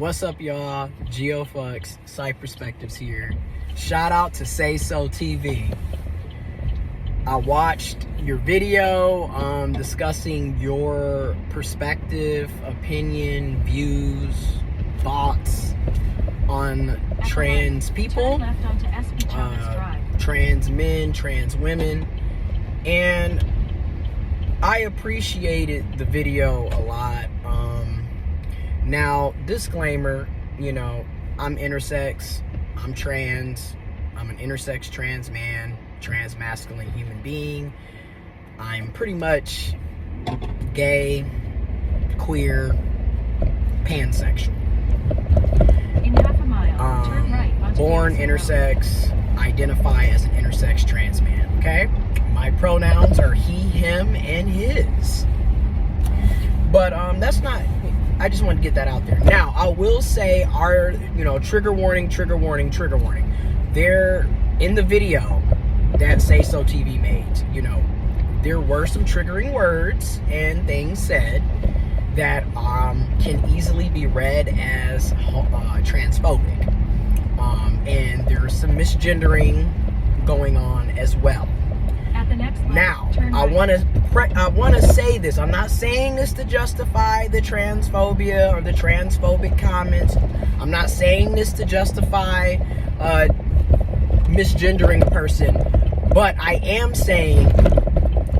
What's up, y'all? GeoFucks, Psych Perspectives here. Shout out to Say So TV. I watched your video discussing your perspective, opinion, views, thoughts on trans people, trans men, trans women, and I appreciated the video a lot. Now, disclaimer, I'm intersex, I'm trans, I'm an intersex trans man, trans masculine human being. I'm pretty much gay, queer, pansexual. In half a mile, turn right onto born intersex, identify as an intersex trans man, okay? My pronouns are he, him, and his. But that's not, I just want to get that out there. Now, I will say trigger warning. There, in the video that Say So TV made, there were some triggering words and things said that can easily be read as transphobic. And there's some misgendering going on as well. At the next line, now, turn I right. want to say this. I'm not saying this to justify the transphobia or the transphobic comments. I'm not saying this to justify misgendering a person. But I am saying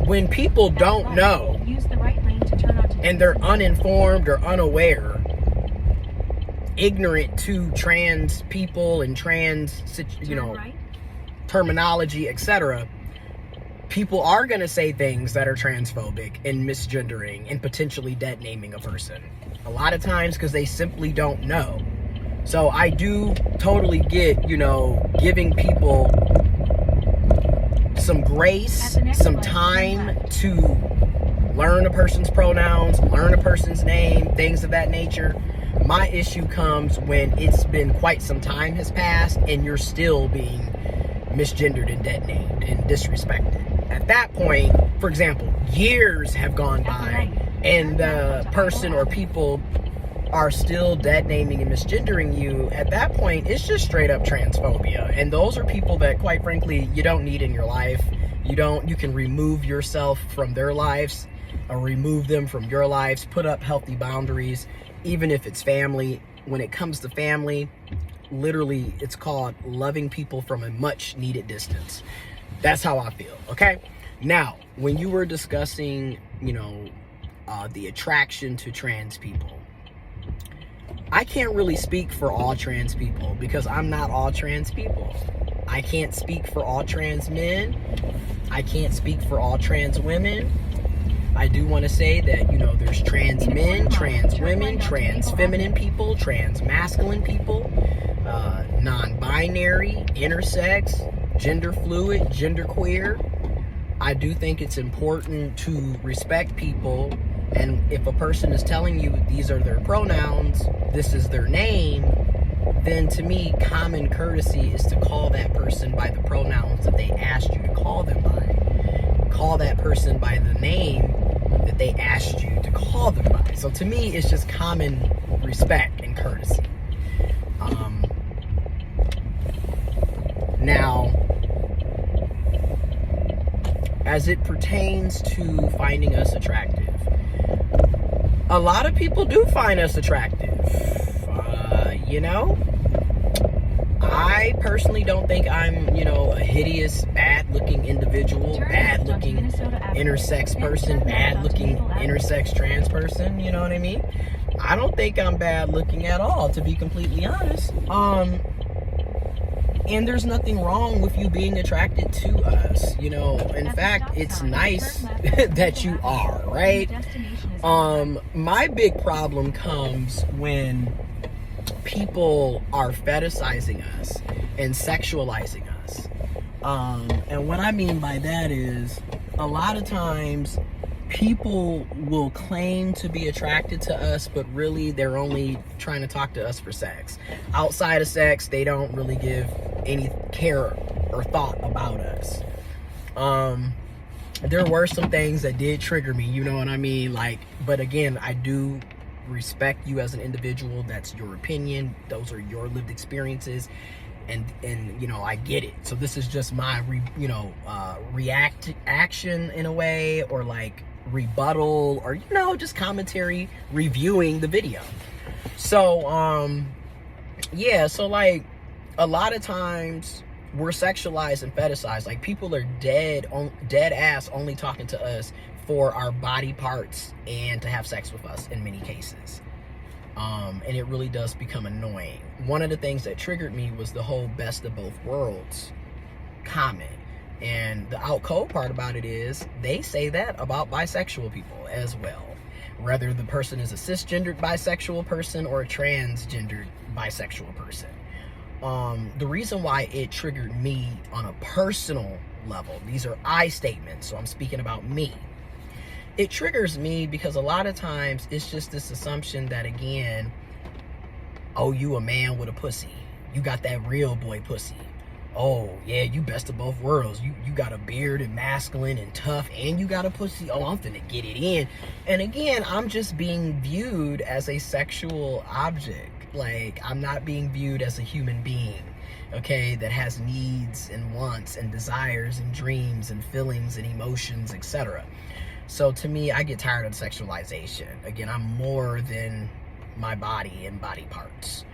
when people don't know Use the right lane to turn onto and they're uninformed or unaware, ignorant to trans people and trans, right. terminology, etc., people are going to say things that are transphobic and misgendering and potentially dead naming a person. A lot of times because they simply don't know. So I do totally get, giving people some grace, some time to learn a person's pronouns, learn a person's name, things of that nature. My issue comes when it's been quite some time has passed and you're still being misgendered and dead named and disrespected. At that point, for example, years have gone by and the person or people are still dead naming and misgendering you. At that point, it's just straight up transphobia. And those are people that, quite frankly, you don't need in your life. You can remove yourself from their lives or remove them from your lives, put up healthy boundaries, even if it's family. When it comes to family, literally, it's called loving people from a much needed distance. That's how I feel, okay? Now, when you were discussing, the attraction to trans people, I can't really speak for all trans people because I'm not all trans people. I can't speak for all trans men. I can't speak for all trans women. I do want to say that, there's trans men, trans women, trans feminine people, trans masculine people, non-binary, intersex, gender fluid, genderqueer. I do think it's important to respect people, and if a person is telling you these are their pronouns, this is their name, then to me, common courtesy is to call that person by the pronouns that they asked you to call them by. Call that person by the name that they asked you to call them by. So to me, it's just common respect and courtesy. Now, as it pertains to finding us attractive, a lot of people do find us attractive. I personally don't think I'm, a hideous, bad-looking individual, bad-looking intersex person, bad-looking intersex trans person, you know what I mean? I don't think I'm bad-looking at all, to be completely honest. And there's nothing wrong with you being attracted to us, In fact, it's nice that you are, right? My big problem comes when people are fetishizing us and sexualizing us. And what I mean by that is a lot of times people will claim to be attracted to us, but really they're only trying to talk to us for sex. Outside of sex, they don't really give any care or thought about us. There were some things that did trigger me, you know what I mean? But again, I do respect you as an individual. That's your opinion. Those are your lived experiences. And you know, I get it. So this is just my action in a way, or like rebuttal, or, you know, just commentary reviewing the video. So yeah, so like a lot of times we're sexualized and fetishized. Like, people are dead ass only talking to us for our body parts and to have sex with us in many cases. And it really does become annoying. One of the things that triggered me was the whole best of both worlds comment. And the out cold part about it is they say that about bisexual people as well. Whether the person is a cisgendered bisexual person or a transgendered bisexual person. The reason why it triggered me on a personal level, these are I statements, so I'm speaking about me. It triggers me because a lot of times it's just this assumption that, again, oh, you a man with a pussy. You got that real boy pussy. Oh, yeah, you best of both worlds. You got a beard and masculine and tough, and you got a pussy. Oh, I'm finna get it in. And again, I'm just being viewed as a sexual object. Like, I'm not being viewed as a human being, okay, that has needs and wants and desires and dreams and feelings and emotions, etc. So to me, I get tired of sexualization. Again, I'm more than my body and body parts.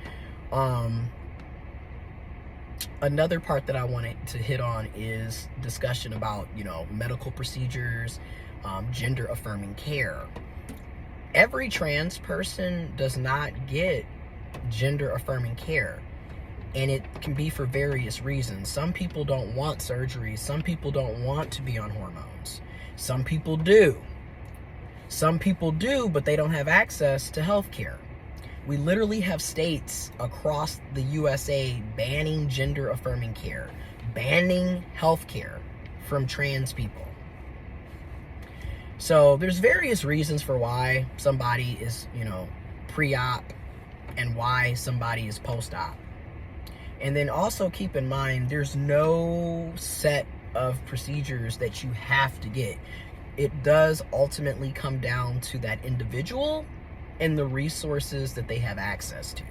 Another part that I wanted to hit on is discussion about, you know, medical procedures, gender affirming care. Every trans person does not get gender affirming care, and it can be for various reasons. Some people don't want surgery. Some people don't want to be on hormones. Some people do. Some people do, but they don't have access to health care. We literally have states across the USA banning gender affirming care, banning health care from trans people. So there's various reasons for why somebody is, you know, pre-op and why somebody is post-op. And then also keep in mind, there's no set of procedures that you have to get. It does ultimately come down to that individual and the resources that they have access to.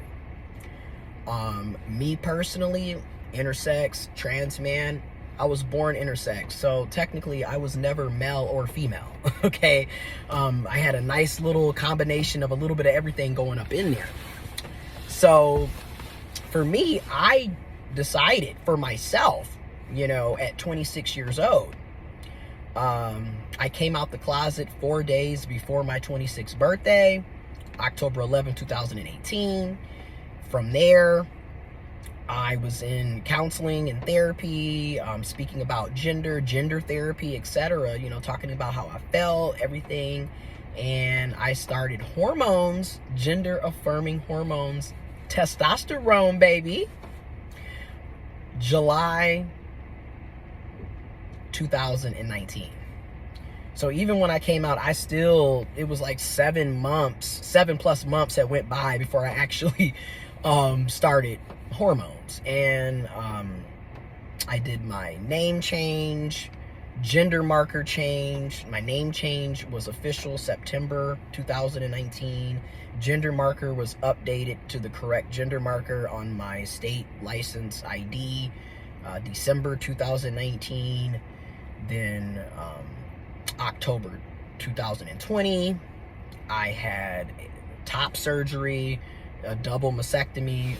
Me personally, intersex, trans man, I was born intersex, so technically I was never male or female, okay? I had a nice little combination of a little bit of everything going up in there. So for me, I decided for myself, you know, at 26 years old, I came out the closet 4 days before my 26th birthday, October 11, 2018. From there, I was in counseling and therapy, speaking about gender therapy, etc., you know, talking about how I felt, everything. And I started hormones, gender affirming hormones, testosterone, baby, July 2019. So even when I came out, it was like 7+ months that went by before I actually started hormones. And I did my name change, gender marker change. My name change was official September 2019. Gender marker was updated to the correct gender marker on my state license ID, December 2019. Then October 2020, I had top surgery, a double mastectomy,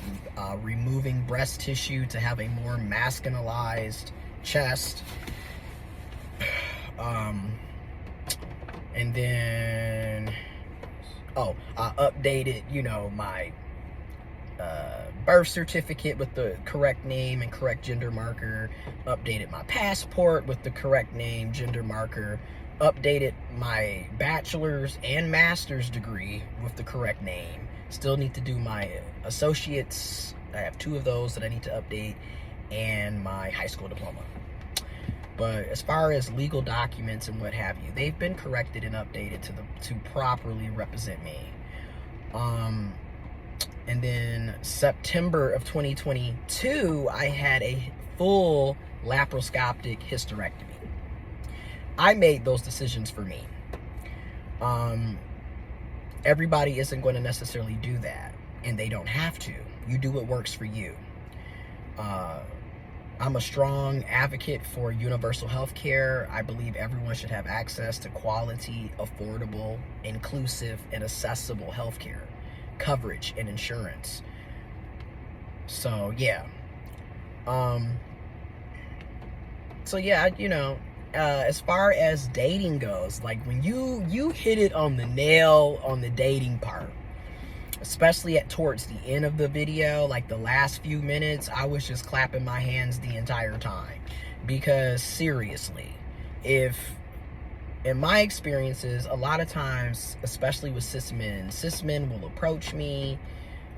removing breast tissue to have a more masculinized chest. And then, I updated, you know, my birth certificate with the correct name and correct gender marker, updated my passport with the correct name, gender marker, updated my bachelor's and master's degree with the correct name. Still need to do my associates. I have 2 of those that I need to update, and my high school diploma. But as far as legal documents and what have you, they've been corrected and updated to properly represent me. And then September of 2022, I had a full laparoscopic hysterectomy. I made those decisions for me. everybody isn't going to necessarily do that, and they don't have to. You do what works for you. I'm a strong advocate for universal health care. I believe everyone should have access to quality, affordable, inclusive, and accessible health care, coverage, and insurance. So, yeah. As far as dating goes, like when you hit it on the nail on the dating part, especially towards the end of the video, like the last few minutes, I was just clapping my hands the entire time. Because seriously, in my experiences, a lot of times, especially with cis men will approach me,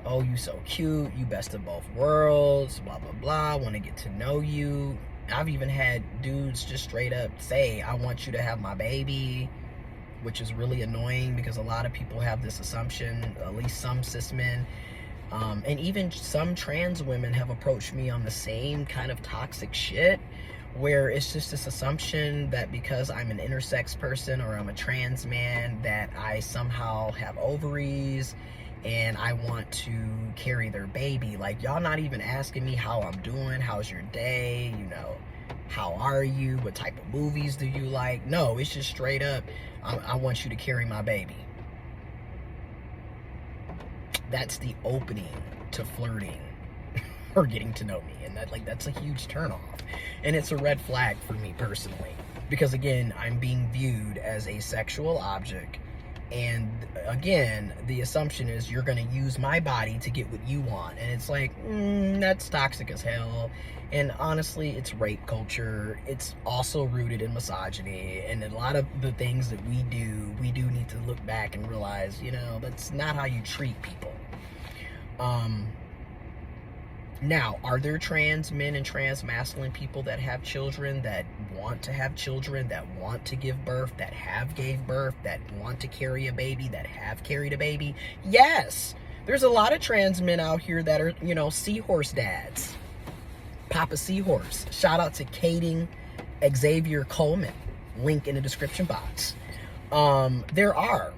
oh, you so cute, you best of both worlds, blah, blah, blah, want to get to know you. I've even had dudes just straight up say, I want you to have my baby, which is really annoying because a lot of people have this assumption, at least some cis men, and even some trans women have approached me on the same kind of toxic shit, where it's just this assumption that because I'm an intersex person or I'm a trans man, that I somehow have ovaries and I want to carry their baby. Like, y'all not even asking me how I'm doing, how's your day, how are you, what type of movies do you like? No, it's just straight up, I want you to carry my baby. That's the opening to flirting or getting to know me, and that's a huge turnoff, and it's a red flag for me personally, because again, I'm being viewed as a sexual object, and again, the assumption is you're going to use my body to get what you want, and it's like, that's toxic as hell. And honestly, it's rape culture. It's also rooted in misogyny, and a lot of the things that we do need to look back and realize, that's not how you treat people. Now, are there trans men and trans masculine people that have children, that want to have children, that want to give birth, that have gave birth, that want to carry a baby, that have carried a baby? Yes! There's a lot of trans men out here that are, Seahorse dads. Papa Seahorse. Shout out to KaydenXColeman. Link in the description box. There are,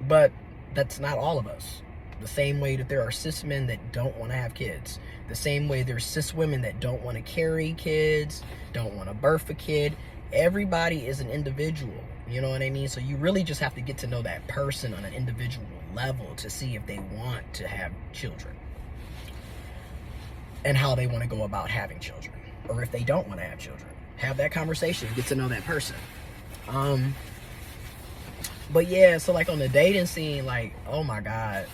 but that's not all of us. The same way that there are cis men that don't want to have kids. The same way there's cis women that don't want to carry kids, don't want to birth a kid. Everybody is an individual, you know what I mean? So you really just have to get to know that person on an individual level to see if they want to have children and how they want to go about having children, or if they don't want to have children. Have that conversation, get to know that person. But yeah, so like on the dating scene, like, oh my God,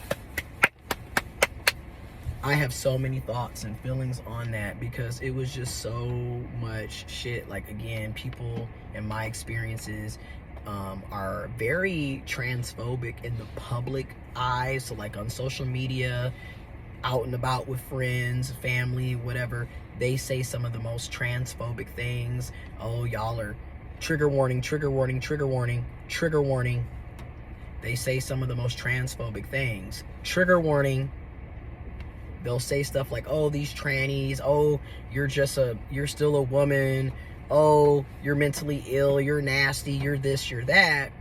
I have so many thoughts and feelings on that, because it was just so much shit. Like, again, people in my experiences are very transphobic in the public eye. So like on social media, out and about with friends, family, whatever, they say some of the most transphobic things. Oh, y'all are trigger warning, trigger warning, trigger warning, trigger warning. They say some of the most transphobic things. Trigger warning. They'll say stuff like, oh, these trannies, oh, you're still a woman, oh, you're mentally ill, you're nasty, you're this, you're that.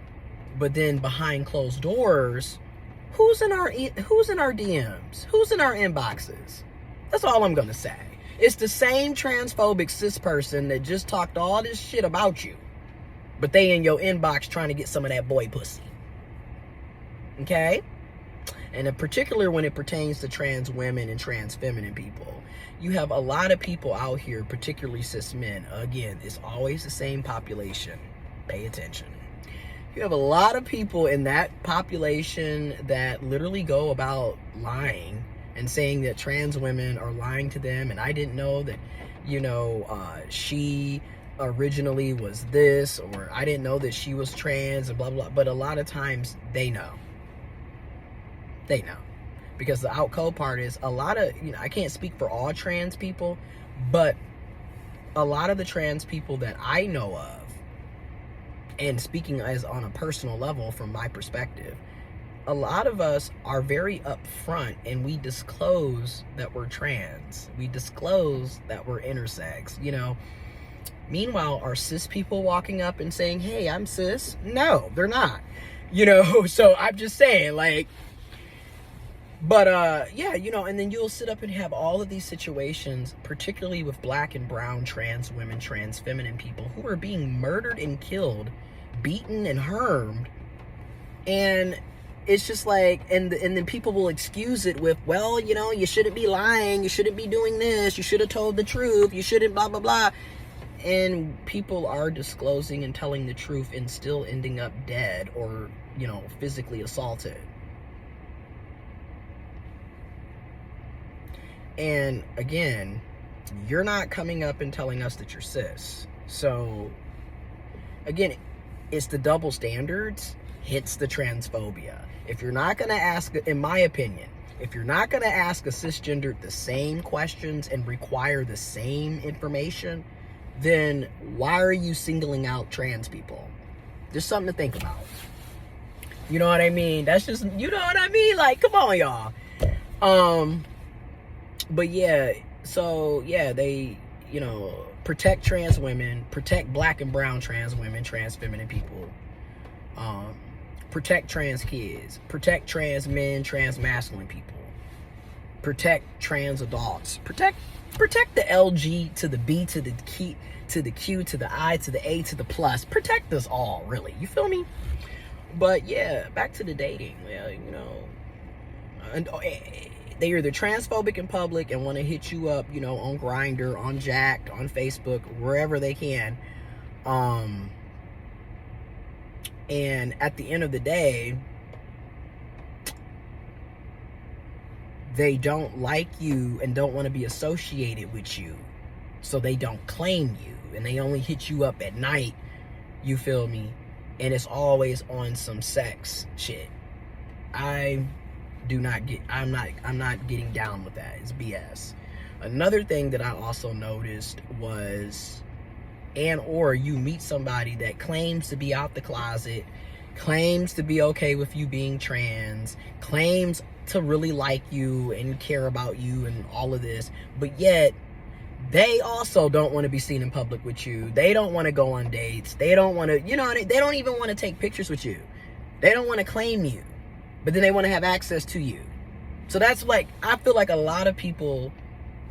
But then behind closed doors, who's in our DMs? Who's in our inboxes? That's all I'm gonna say. It's the same transphobic cis person that just talked all this shit about you, but they in your inbox trying to get some of that boy pussy. Okay? And in particular, when it pertains to trans women and trans feminine people, you have a lot of people out here, particularly cis men. Again, it's always the same population. Pay attention. You have a lot of people in that population that literally go about lying and saying that trans women are lying to them. And I didn't know that, she originally was this, or I didn't know that she was trans, and blah, blah, blah. But a lot of times they know. They know. Because the out cold part is a lot of, I can't speak for all trans people, but a lot of the trans people that I know of, and speaking as on a personal level from my perspective, a lot of us are very upfront, and we disclose that we're trans. We disclose that we're intersex, Meanwhile, are cis people walking up and saying, hey, I'm cis? No, they're not. You know, so I'm just saying, like, but yeah, you know, and then you'll sit up and have all of these situations, particularly with black and brown trans women, trans feminine people who are being murdered and killed, beaten and harmed. And it's just like, and then people will excuse it with, well, you know, you shouldn't be lying, you shouldn't be doing this, you should have told the truth, you shouldn't blah blah blah. And people are disclosing and telling the truth and still ending up dead or, you know, physically assaulted. And again, you're not coming up and telling us that you're cis. So again, it's the double standards hits the transphobia. If you're not going to ask, in my opinion, if you're not going to ask a cisgender the same questions and require the same information, then why are you singling out trans people? Just something to think about. You know what I mean? That's just, you know what I mean? Like, come on, y'all. But yeah, so yeah, they, you know, protect trans women, protect black and brown trans women, trans feminine people, protect trans kids, protect trans men, trans masculine people, protect trans adults, protect the LG to the B to the key to the Q to the I to the A to the plus. Protect us all, really. You feel me? But yeah, back to the dating. Yeah, you know, and they're either transphobic in public and want to hit you up, you know, on Grindr, on Jack'd, on Facebook, wherever they can. And at the end of the day, they don't like you and don't want to be associated with you. So they don't claim you. And they only hit you up at night. You feel me? And it's always on some sex shit. I'm not getting down with that. It's BS. Another thing that I also noticed was, or you meet somebody that claims to be out the closet, claims to be okay with you being trans, claims to really like you and care about you and all of this, but yet they also don't want to be seen in public with you. They don't want to go on dates. They don't want to, you know, they don't even want to take pictures with you. They don't want to claim you, but then they want to have access to you. So that's like, I feel like a lot of people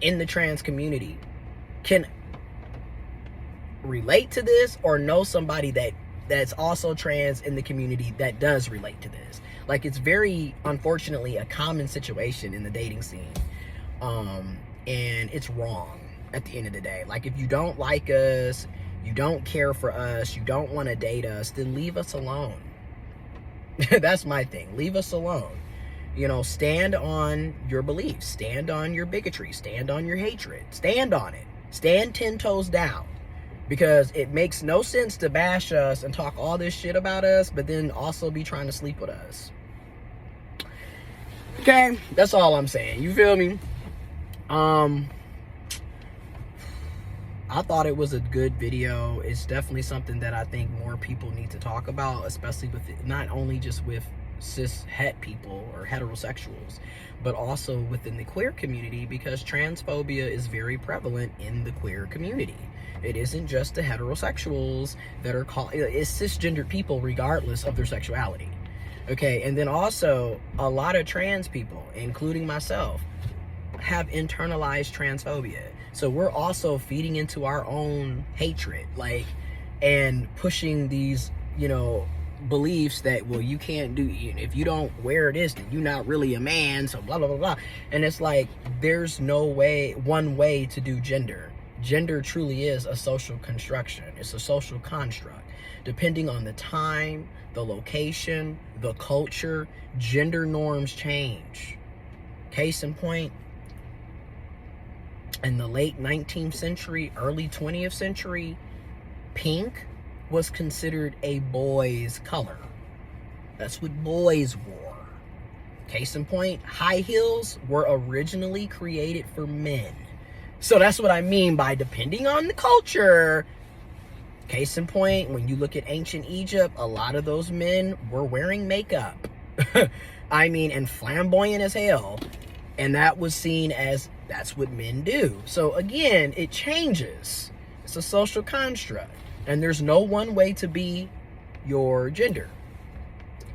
in the trans community can relate to this or know somebody that's also trans in the community that does relate to this. Like, it's very, unfortunately, a common situation in the dating scene. And it's wrong at the end of the day. Like, if you don't like us, you don't care for us, you don't want to date us, then leave us alone. That's my thing. Leave us alone. You know, stand on your beliefs, stand on your bigotry, stand on your hatred, stand on it. Stand 10 toes down. Because it makes no sense to bash us and talk all this shit about us, but then also be trying to sleep with us. Okay? That's all I'm saying. You feel me? I thought it was a good video. It's definitely something that I think more people need to talk about, especially with not only just with cis het people or heterosexuals, but also within the queer community, because transphobia is very prevalent in the queer community. It isn't just the heterosexuals that are called, it's cisgendered people regardless of their sexuality. Okay, and then also a lot of trans people, including myself, have internalized transphobia. So we're also feeding into our own hatred, like, and pushing these, you know, beliefs that, well, you can't do, if you don't wear this, then you're not really a man, so blah blah blah blah. And it's like, there's no one way to do gender. Gender truly is a social construction. It's a social construct. Depending on the time, the location, the culture, gender norms change. Case in point, in the late 19th century, early 20th century, pink was considered a boy's color. That's what boys wore. Case in point, high heels were originally created for men. So that's what I mean by depending on the culture. Case in point, when you look at ancient Egypt, a lot of those men were wearing makeup. I mean, and flamboyant as hell. And that was seen as, that's what men do. So again, it changes. It's a social construct. And there's no one way to be your gender.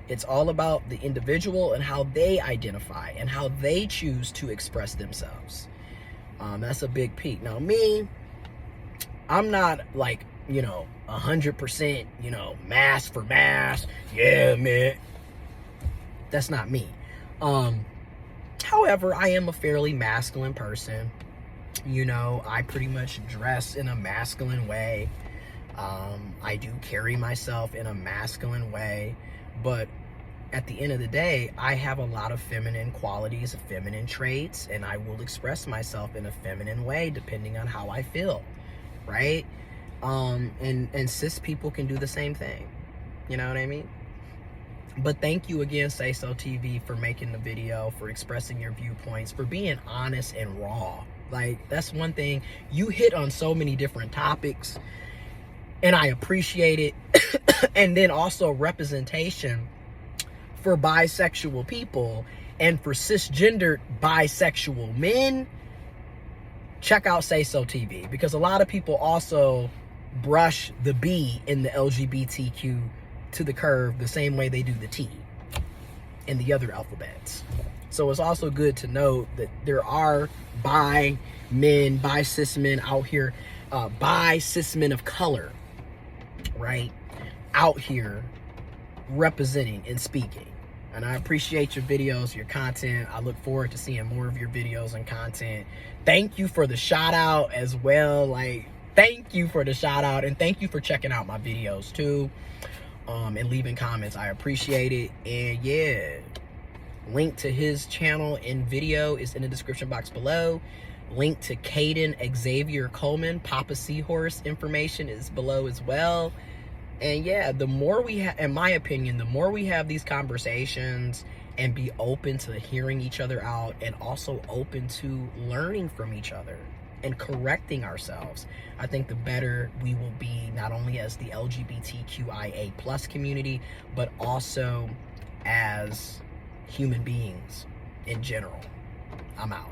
It's all about the individual and how they identify and how they choose to express themselves. That's a big peak. Now me, I'm not like, 100%, mass for mass. Yeah, man. That's not me. However, I am a fairly masculine person. I pretty much dress in a masculine way. I do carry myself in a masculine way, but at the end of the day, I have a lot of feminine qualities, feminine traits, and I will express myself in a feminine way depending on how I feel, right? And cis people can do the same thing. You know what I mean? But thank you again, Say So TV, for making the video, for expressing your viewpoints, for being honest and raw. Like, that's one thing. You hit on so many different topics, and I appreciate it. And then also representation for bisexual people and for cisgendered bisexual men. Check out Say So TV, because a lot of people also brush the B in the LGBTQ to the curve the same way they do the T in the other alphabets. So it's also good to note that there are bi cis men out here, bi cis men of color, right, out here representing and speaking. And I appreciate your videos, your content. I look forward to seeing more of your videos and content. Thank you for the shout out as well. Like, thank you for the shout out, and thank you for checking out my videos too, and leaving comments. I appreciate it. And yeah, link to his channel and video is in the description box below. Link to KaydenXColeman, Papa Seahorse information is below as well. And yeah, the more we have, in my opinion, the more we have these conversations and be open to hearing each other out, and also open to learning from each other and correcting ourselves, I think the better we will be, not only as the LGBTQIA+ community, but also as human beings in general. I'm out.